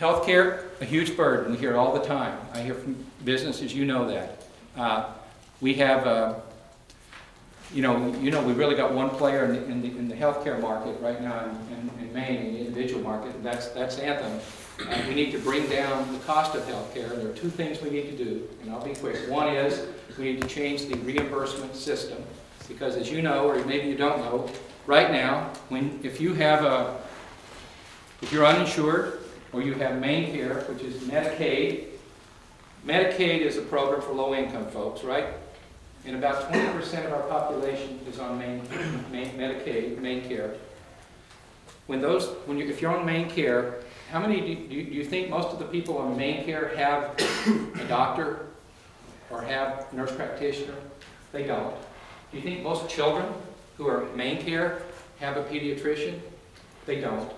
Healthcare, a huge burden. We hear it all the time. I hear from businesses, you know that. We have, we really got one player in the healthcare market right now in Maine, in the individual market, and that's Anthem. We need to bring down the cost of healthcare. There are two things we need to do, and I'll be quick. One is we need to change the reimbursement system, because as you know, or maybe you don't know, right now, if you're uninsured or you have Maine Care, which is Medicaid. Medicaid is a program for low-income folks, right? And about 20% of our population is on Medicaid, Maine Care. If you're on Maine Care, how many do you think most of the people on Maine Care have a doctor or have a nurse practitioner? They don't. Do you think most children who are Maine Care have a pediatrician? They don't.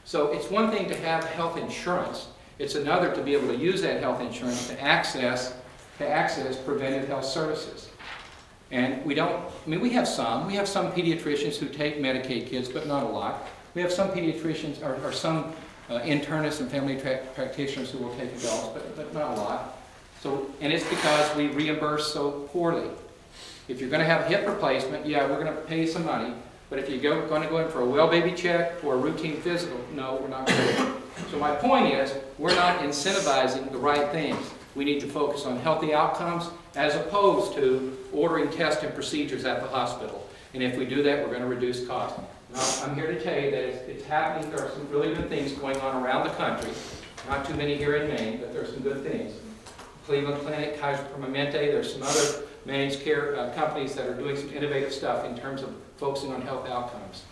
So it's one thing to have health insurance. It's another to be able to use that health insurance to access preventive health services. And we have some pediatricians who take Medicaid kids, but not a lot. We have some pediatricians or some internists and family practitioners who will take adults, but not a lot. And it's because we reimburse so poorly. If you're going to have a hip replacement, yeah, we're going to pay some money. But if you're going to go in for a well baby check or a routine physical, no, we're not going to. So my point is, we're not incentivizing the right things. We need to focus on healthy outcomes as opposed to ordering tests and procedures at the hospital. And if we do that, we're going to reduce costs. Now, I'm here to tell you that it's happening. There are some really good things going on around the country. Not too many here in Maine, but there are some good things. Cleveland Clinic, Kaiser Permanente, there's some other managed care companies that are doing some innovative stuff in terms of focusing on health outcomes.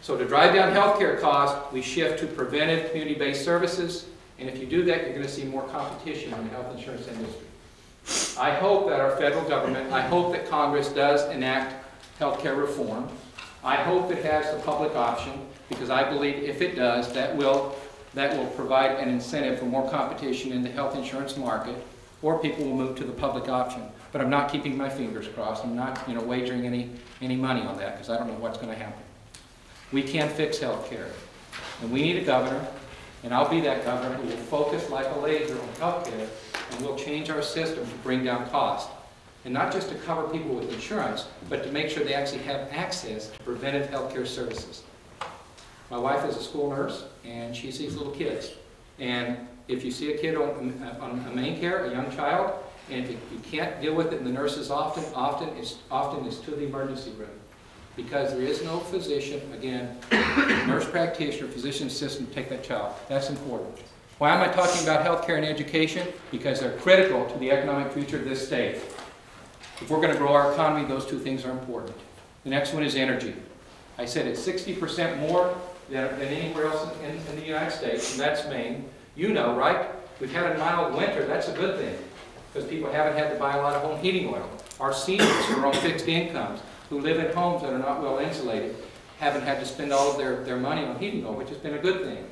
So to drive down healthcare costs, we shift to preventive community-based services, and if you do that, you're going to see more competition in the health insurance industry. I hope that our federal government, I hope that Congress does enact healthcare reform. I hope it has the public option, because I believe if it does, that will provide an incentive for more competition in the health insurance market, or people will move to the public option. But I'm not keeping my fingers crossed. I'm not wagering any money on that, because I don't know what's going to happen. We can fix health care. And we need a governor, and I'll be that governor who will focus like a laser on health care, and we'll change our system to bring down cost. And not just to cover people with insurance, but to make sure they actually have access to preventive health care services. My wife is a school nurse, and she sees little kids. And if you see a kid on a Maine Care, a young child, and if you can't deal with it in the nurse's often it's to the emergency room. Because there is no physician, again, nurse practitioner, physician assistant to take that child. That's important. Why am I talking about healthcare and education? Because they're critical to the economic future of this state. If we're going to grow our economy, those two things are important. The next one is energy. I said it's 60% more than anywhere else in the United States, and that's Maine. You know, right? We've had a mild winter. That's a good thing, because people haven't had to buy a lot of home heating oil. Our seniors who are on fixed incomes, who live in homes that are not well insulated, haven't had to spend all of their money on heating oil, which has been a good thing.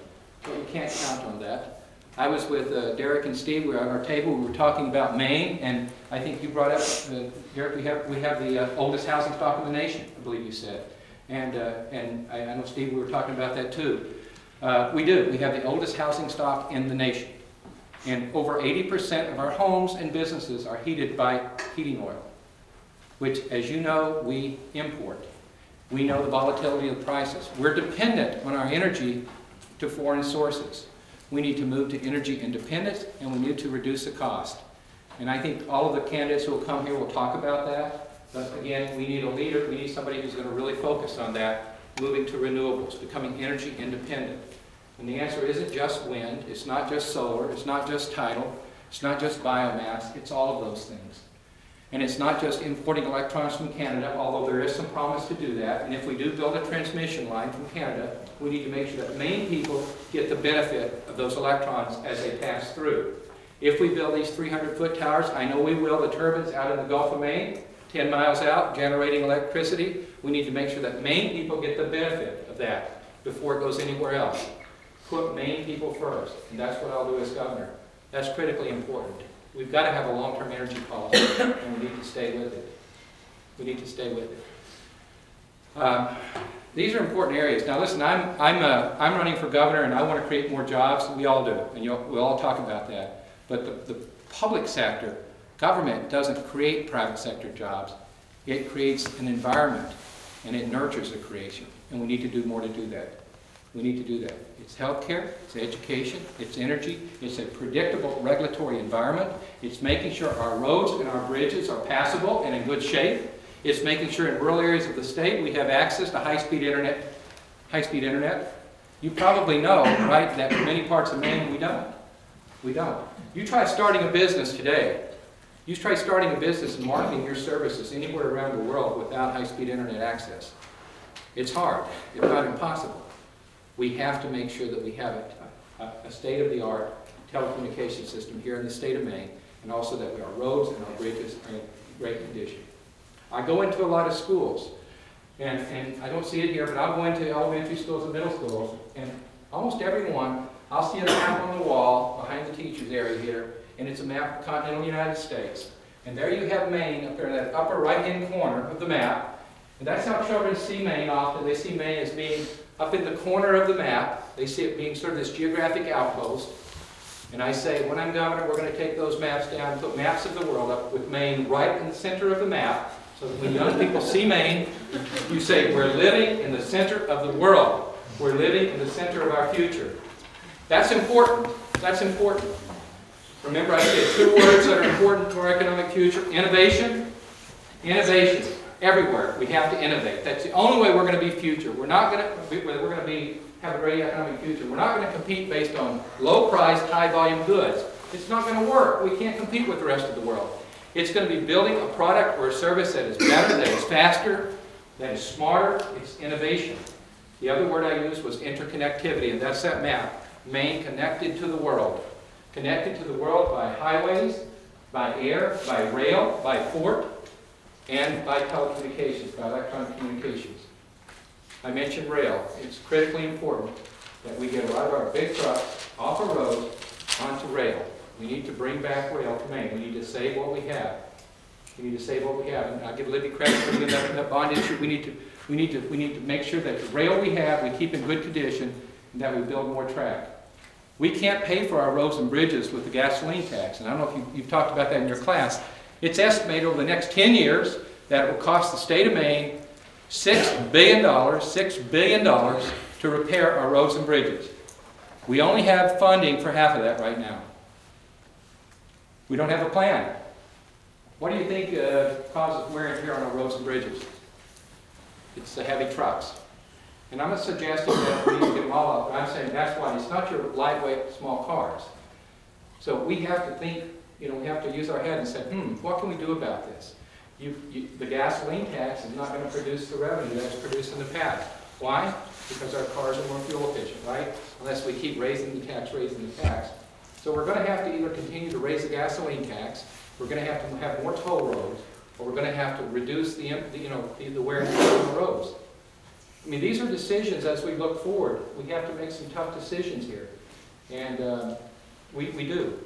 But we can't count on that. I was with Derek and Steve. We were at our table. We were talking about Maine, and I think you brought up, Derek, we have the oldest housing stock in the nation, I believe you said. And I know, Steve, we were talking about that too. We do. We have the oldest housing stock in the nation. And over 80% of our homes and businesses are heated by heating oil, which, as you know, we import. We know the volatility of the prices. We're dependent on our energy to foreign sources. We need to move to energy independence, and we need to reduce the cost. And I think all of the candidates who will come here will talk about that. But again, we need a leader. We need somebody who's going to really focus on that, moving to renewables, becoming energy independent. And the answer isn't just wind. It's not just solar. It's not just tidal. It's not just biomass. It's all of those things. And it's not just importing electrons from Canada, although there is some promise to do that. And if we do build a transmission line from Canada, we need to make sure that Maine people get the benefit of those electrons as they pass through. If we build these 300-foot towers, I know we will, the turbines out in the Gulf of Maine, 10 miles out, generating electricity, we need to make sure that Maine people get the benefit of that before it goes anywhere else. Put Maine people first, and that's what I'll do as governor. That's critically important. We've got to have a long-term energy policy, and we need to stay with it. We need to stay with it. These are important areas. Now listen, I'm running for governor and I want to create more jobs. We all do, and we'll all talk about that. But the public sector, government doesn't create private sector jobs. It creates an environment and it nurtures the creation. And we need to do more to do that. We need to do that. It's healthcare, it's education, it's energy, it's a predictable regulatory environment. It's making sure our roads and our bridges are passable and in good shape. It's making sure in rural areas of the state we have access to high-speed internet. High-speed internet. You probably know, right, that in many parts of Maine we don't. We don't. You try starting a business today. You try starting a business and marketing your services anywhere around the world without high-speed internet access. It's hard, if not impossible. We have to make sure that we have a state-of-the-art telecommunications system here in the state of Maine, and also that our roads and our bridges are in great condition. I go into a lot of schools, and I don't see it here, but I'll go into elementary schools and middle schools, and almost every one, I'll see a map on the wall behind the teacher's area here, and it's a map of the continental United States. And there you have Maine up there in that upper right-hand corner of the map, and that's how children see Maine often. They see Maine as being up in the corner of the map. They see it being sort of this geographic outpost. And I say, when I'm governor, we're going to take those maps down and put maps of the world up with Maine right in the center of the map. So that when young people see Maine, you say, we're living in the center of the world. We're living in the center of our future. That's important. That's important. Remember, I said 2 words that are important to our economic future. Innovation. Innovation. Everywhere we have to innovate. That's the only way we're going to be future. We're not going to have a great economic future. We're not going to compete based on low-priced, high-volume goods. It's not going to work. We can't compete with the rest of the world. It's going to be building a product or a service that is better, that is faster, that is smarter. It's innovation. The other word I used was interconnectivity, and that's that map. Maine connected to the world. Connected to the world by highways, by air, by rail, by port, and by telecommunications, by electronic communications. I mentioned rail. It's critically important that we get a lot of our big trucks off the road onto rail. We need to bring back rail to Maine. We need to save what we have. We need to save what we have. And I'll give Libby credit for that bond issue. We need to make sure that the rail we have, we keep in good condition, and that we build more track. We can't pay for our roads and bridges with the gasoline tax. And I don't know if you've talked about that in your class. It's estimated over the next 10 years that it will cost the state of Maine $6 billion to repair our roads and bridges. We only have funding for half of that right now. We don't have a plan. What do you think causes wear and tear on our roads and bridges? It's the heavy trucks. And I'm not suggesting that we need to get them all up, but I'm saying that's why. It's not your lightweight, small cars. So we have to think, we have to use our head and say, what can we do about this? The gasoline tax is not going to produce the revenue that was produced in the past. Why? Because our cars are more fuel efficient, right? Unless we keep raising the tax. So we're going to have to either continue to raise the gasoline tax, we're going to have more toll roads, or we're going to have to reduce the wear and tear on the roads. I mean, these are decisions as we look forward. We have to make some tough decisions here. And we do.